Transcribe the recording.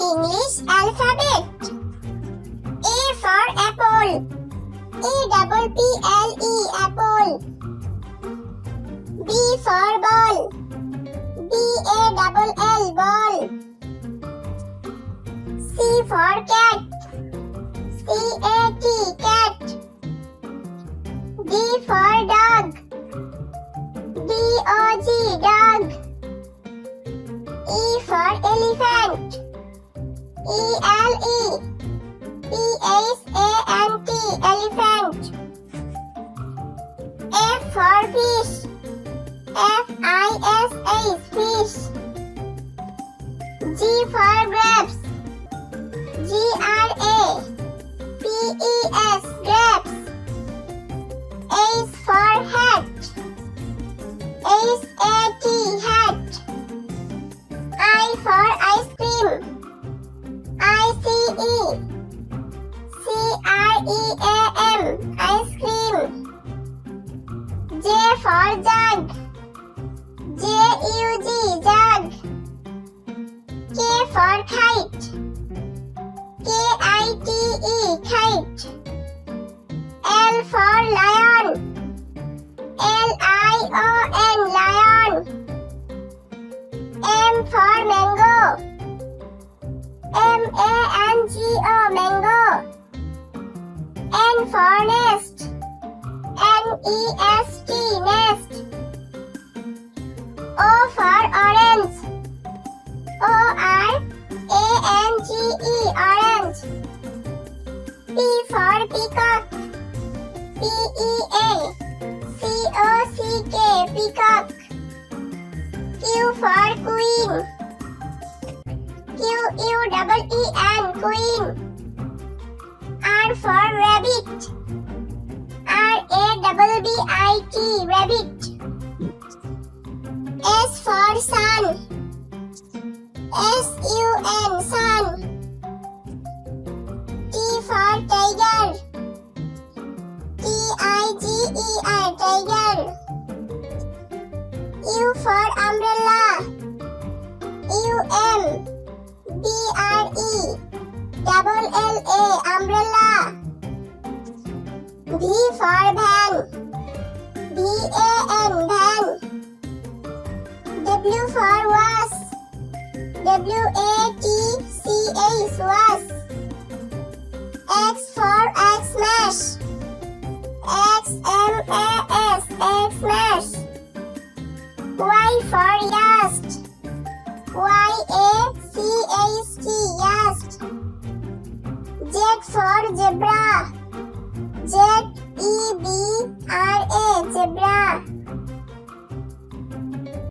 English alphabet. A for apple. A-double-P-L-E, apple. B for ball. B-A-double-L, ball. C for cat. C-A-T, cat. D for dog. D-O-G, dog. E for elephant. E-L-E, P-H-A-N-T, elephant. F for fish. F-I-S-H, fish. G for grapes. G-R-A-P-E-S, grapes. H for hat. H-A-T, hat. I for ice cream. I-C-E, C-R-E-A-M, ice cream. J for jug. J-U-G, jug. K for kite. K-I-T-E, kite. L for lion. L-I-O-N, lion. M for mango. M-A-N-G-O, mango. N for nest. N-E-S-T, nest. O for orange. O-R-A-N-G-E, orange. P for peacock. P-E-A-C-O-C-K, peacock. Q for queen. Q-U-E-E-N, queen. R for rabbit. R-A-B-B-I-T, rabbit. S for sun. S-U-N, sun. T for tiger. T-I-G-E-R, tiger. U for umbrella. U-M-B-R-E-double-L-A, umbrella. V for van. V-A-N, van. W for was. W-A-T-C-H, was. X for Xmas. X-M-A-S, Xmas. Y for yacht. Y-A-C-H-T, yacht. Z for zebra.